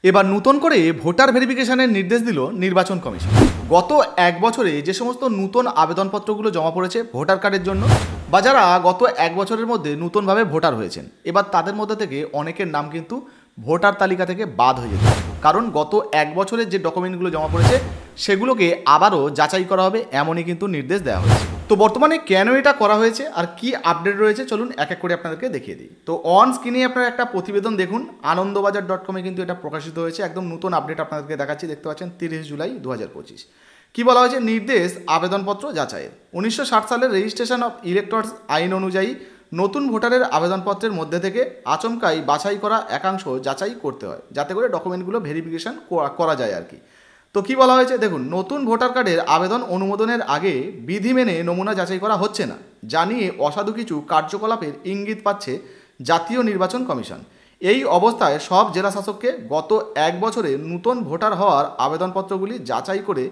এবার নতুন করে ভোটার ভেরিফিকেশনের নির্দেশ দিল নির্বাচন কমিশন। গত এক বছরে যে সমস্ত নতুন আবেদনপত্রগুলো জমা পড়েছে ভোটার কার্ডের জন্য, বা যারা গত এক বছরের মধ্যে নতুনভাবে ভোটার হয়েছেন, এবার তাদের মধ্যে থেকে অনেকের নাম কিন্তু ভোটার তালিকা থেকে বাদ হয়ে যেতে পারে। কারণ গত এক বছরের যে ডকুমেন্টগুলো জমা পড়েছে সেগুলোকে আবারও যাচাই করা হবে, এমনই কিন্তু নির্দেশ দেওয়া হয়েছে। তো বর্তমানে কেন এটা করা হয়েছে আর কি আপডেট রয়েছে চলুন এক এক করে আপনাদেরকে দেখিয়ে দিই। তো অন স্ক্রিনে আপনারা একটা প্রতিবেদন দেখুন, আনন্দবাজার.com-এ কিন্তু এটা প্রকাশিত হয়েছে। একদম নতুন আপডেট আপনাদেরকে দেখাচ্ছি, দেখতে পাচ্ছেন 30 জুলাই 2025। কি বলা হয়েছে? নির্দেশ আবেদনপত্র যাচাইয়ের। 1960 সালের রেজিস্ট্রেশন অফ ইলেক্টরস আইন অনুযায়ী নতুন ভোটারের আবেদনপত্রের মধ্যে থেকে আচমকাই বাছাই করা একাংশ যাচাই করতে হয়, যাতে করে ডকুমেন্টগুলো ভেরিফিকেশন করা যায় আর কি। তো কি বলা হয়েছে দেখুন, নতুন ভোটার কার্ডের আবেদন অনুমোদনের আগে বিধি মেনে নমুনা যাচাই করা হচ্ছে না, জানিয়ে অসাধু কিছু কার্যকলাপের ইঙ্গিত পাচ্ছে জাতীয় নির্বাচন কমিশন। এই অবস্থায় সব জেলা শাসককে গত এক বছরে নতুন ভোটার হওয়ার আবেদনপত্রগুলি যাচাই করে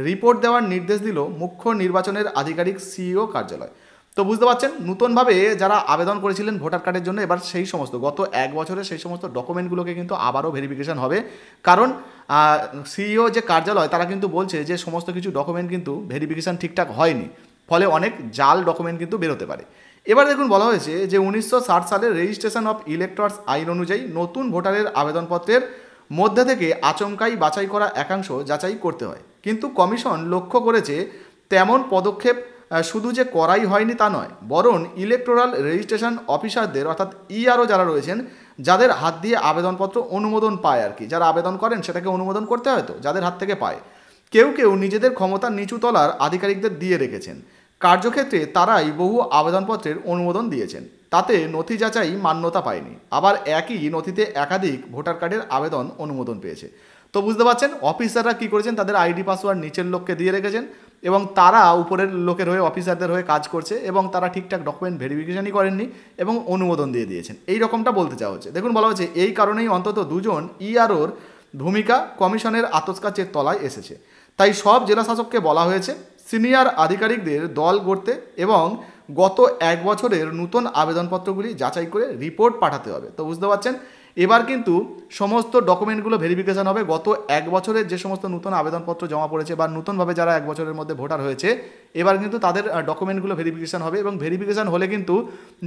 রিপোর্ট দেওয়ার নির্দেশ দিল মুখ্য নির্বাচনের আধিকারিক সিইও কার্যালয়। তো বুঝতে পারছেন, নতুনভাবে যারা আবেদন করেছিলেন ভোটার কার্ডের জন্য, এবার সেই সমস্ত গত এক বছরের সেই সমস্ত ডকুমেন্টগুলোকে কিন্তু আবারও ভেরিফিকেশন হবে। কারণ সিইও যে কার্যালয় তারা কিন্তু বলছে যে সমস্ত কিছু ডকুমেন্ট কিন্তু ভেরিফিকেশন ঠিকঠাক হয়নি, ফলে অনেক জাল ডকুমেন্ট কিন্তু বেরোতে পারে। এবার দেখুন, বলা হয়েছে যে 1960 সালের রেজিস্ট্রেশন অফ ইলেক্টরস আইন অনুযায়ী নতুন ভোটারের আবেদনপত্রের মধ্যে থেকে আচমকাই বাছাই করা একাংশ যাচাই করতে হয়। কিন্তু কমিশন লক্ষ্য করেছে তেমন পদক্ষেপ শুধু যে করাই হয়নি তা নয়, বরং ইলেকটোরাল রেজিস্ট্রেশন অফিসারদের অর্থাৎ ইআরও যারা রয়েছেন, যাদের হাত দিয়ে আবেদনপত্র অনুমোদন পায় আর কি, যারা আবেদন করেন সেটাকে অনুমোদন করতে হয়, তো যাদের হাত থেকে পায়, কেউ কেউ নিজেদের ক্ষমতা নিচু তলার আধিকারিকদের দিয়ে রেখেছেন। কার্যক্ষেত্রে তারাই বহু আবেদনপত্রের অনুমোদন দিয়েছেন, তাতে নথি যাচাই মান্যতা পায়নি, আবার একই নথিতে একাধিক ভোটার কার্ডের আবেদন অনুমোদন পেয়েছে। তো বুঝতে পারছেন অফিসাররা কী করেছেন, তাদের আইডি পাসওয়ার্ড নিচের লোককে দিয়ে রেখেছেন এবং তারা উপরের লোকের হয়ে অফিসারদের হয়ে কাজ করছে এবং তারা ঠিকঠাক ডকুমেন্ট ভেরিফিকেশনই করেননি এবং অনুমোদন দিয়ে দিয়েছেন, এই রকমটা বলতে চাওয়া হচ্ছে। দেখুন, বলা হচ্ছে এই কারণেই অন্তত দুজন ইআরওর ভূমিকা কমিশনের আতসকাচের তলায় এসেছে। তাই সব জেলা শাসককে বলা হয়েছে সিনিয়র আধিকারিকদের দল গড়তে এবং গত এক বছরের নতুন আবেদনপত্রগুলি যাচাই করে রিপোর্ট পাঠাতে হবে। তো বুঝতে পারছেন, এবার কিন্তু সমস্ত ডকুমেন্টগুলো ভেরিফিকেশন হবে। গত এক বছরের যে সমস্ত নতুন আবেদনপত্র জমা পড়েছে বা নতুনভাবে যারা এক বছরের মধ্যে ভোটার হয়েছে, এবার কিন্তু তাদের ডকুমেন্টগুলো ভেরিফিকেশন হবে এবং ভেরিফিকেশন হলে কিন্তু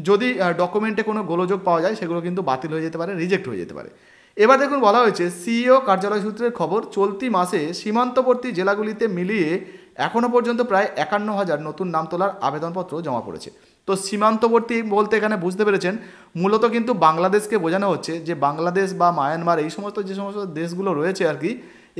যদি ডকুমেন্টে কোনো গোলযোগ পাওয়া যায় সেগুলো কিন্তু বাতিল হয়ে যেতে পারে, রিজেক্ট হয়ে যেতে পারে। এবার দেখুন, বলা হয়েছে সিইও কার্যালয় সূত্রের খবর, চলতি মাসে সীমান্তবর্তী জেলাগুলিতে মিলিয়ে এখনও পর্যন্ত প্রায় 51,000 নতুন নাম তোলার আবেদনপত্র জমা পড়েছে। তো সীমান্তবর্তী বলতে এখানে বুঝতে পেরেছেন মূলত কিন্তু বাংলাদেশকে বোঝানো হচ্ছে, যে বাংলাদেশ বা মায়ানমার এই সমস্ত যে সমস্ত দেশগুলো রয়েছে আর কি,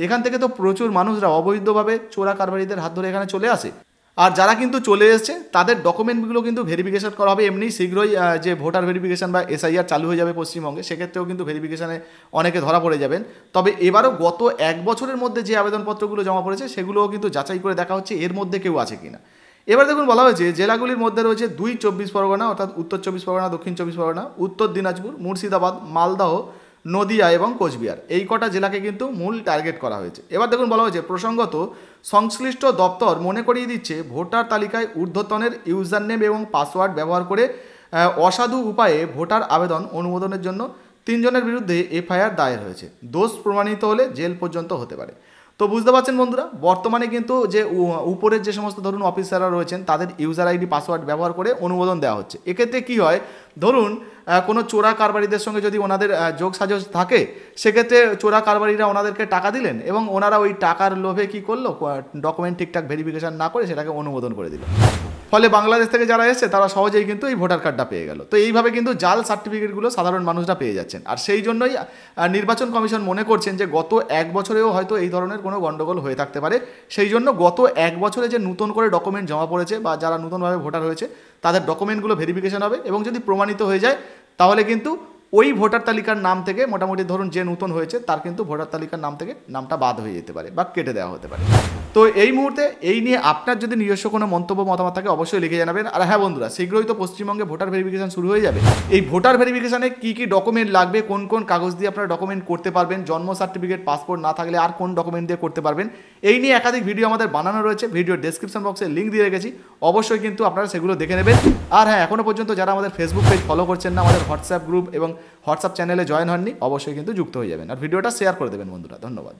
এখান থেকে তো প্রচুর মানুষরা অবৈধভাবে চোরা কারবারিদের হাত ধরে এখানে চলে আসে। আর যারা কিন্তু চলে এসছে তাদের ডকুমেন্টগুলো কিন্তু ভেরিফিকেশন করা হবে। এমনি শীঘ্রই যে ভোটার ভেরিফিকেশন বা এসআইআর চালু হয়ে যাবে পশ্চিমবঙ্গে, সেক্ষেত্রেও কিন্তু ভেরিফিকেশানে অনেকে ধরা পড়ে যাবেন। তবে এবারও গত এক বছরের মধ্যে যে আবেদনপত্রগুলো জমা পড়েছে সেগুলোও কিন্তু যাচাই করে দেখা হচ্ছে এর মধ্যে কেউ আছে কিনা। এবার দেখুন, বলা হয়েছে জেলাগুলির মধ্যে রয়েছে 2 24 পরগনা অর্থাৎ উত্তর 24 পরগনা, দক্ষিণ 24 পরগনা, উত্তর দিনাজপুর, মুর্শিদাবাদ, মালদহ, নদিয়া এবং কোচবিহার। এই কটা জেলাকে কিন্তু মূল টার্গেট করা হয়েছে। এবার দেখুন, বলা হয়েছে প্রসঙ্গত সংশ্লিষ্ট দপ্তর মনে করিয়ে দিচ্ছে ভোটার তালিকায় ঊর্ধ্বতনের ইউজার নেম এবং পাসওয়ার্ড ব্যবহার করে অসাধু উপায়ে ভোটার আবেদন অনুমোদনের জন্য 3 জনের বিরুদ্ধে এফআইআর দায়ের হয়েছে। দোষ প্রমাণিত হলে জেল পর্যন্ত হতে পারে। তো বুঝতে পারছেন বন্ধুরা, বর্তমানে কিন্তু যে উপরের যে সমস্ত ধরুন অফিসাররা রয়েছেন তাদের ইউজার আইডি পাসওয়ার্ড ব্যবহার করে অনুমোদন দেওয়া হচ্ছে। এক্ষেত্রে কী হয়, ধরুন কোনো চোরা কারবারিদের সঙ্গে যদি ওনাদের যোগ সাজস থাকে, সেক্ষেত্রে চোরা কারবারিরা ওনাদেরকে টাকা দিলেন এবং ওনারা ওই টাকার লোভে কী করলো, ডকুমেন্ট ঠিকঠাক ভেরিফিকেশান না করে সেটাকে অনুমোদন করে দিল। ফলে বাংলাদেশ থেকে যারা এসছে তারা সহজেই কিন্তু এই ভোটার কার্ডটা পেয়ে গেল। তো এইভাবে কিন্তু জাল সার্টিফিকেটগুলো সাধারণ মানুষরা পেয়ে যাচ্ছেন। আর সেই জন্যই নির্বাচন কমিশন মনে করছেন যে গত এক বছরেও হয়তো এই ধরনের কোনো গণ্ডগোল হয়ে থাকতে পারে। সেই জন্য গত এক বছরে যে নতুন করে ডকুমেন্ট জমা পড়েছে বা যারা নতুনভাবে ভোটার হয়েছে তাদের ডকুমেন্টগুলো ভেরিফিকেশন হবে এবং যদি প্রমাণিত হয়ে যায় তাহলে কিন্তু ওই ভোটার তালিকার নাম থেকে মোটামুটি ধরুন যে নতুন হয়েছে তার কিন্তু ভোটার তালিকার নাম থেকে নামটা বাদ হয়ে যেতে পারে বা কেটে দেওয়া হতে পারে। তো এই মুহূর্তে এই নিয়ে আপনার যদি নিজস্ব কোনো মন্তব্য মতামত থাকে অবশ্যই লিখে জানাবেন। আর হ্যাঁ বন্ধুরা, শীঘ্রই তো পশ্চিমবঙ্গে ভোটার ভেরিফিকেশন শুরু হয়ে যাবে। এই ভোটার ভেরিফিকেশনে কী কী ডকুমেন্ট লাগবে, কোন কোন কাগজ দিয়ে আপনারা ডকুমেন্ট করতে পারবেন, জন্ম সার্টিফিকেট, পাসপোর্ট না থাকলে আর কোন ডকুমেন্ট দিয়ে করতে পারবেন, এই নিয়ে একাধিক ভিডিও আমাদের বানানো রয়েছে। ভিডিওর ডেসক্রিপশন বক্সে লিঙ্ক দিয়ে রেখেছি, অবশ্যই কিন্তু আপনারা সেগুলো দেখে নেবেন। আর হ্যাঁ, এখনও পর্যন্ত যারা আমাদের ফেসবুক পেজ ফলো করছেন না, আমাদের হোয়াটসঅ্যাপ গ্রুপ এবং হোয়াটসঅ্যাপ চ্যানেলে জয়েন হননি, অবশ্যই কিন্তু যুক্ত হয়ে যাবেন আর ভিডিওটা শেয়ার করে দেবেন বন্ধুরা। ধন্যবাদ।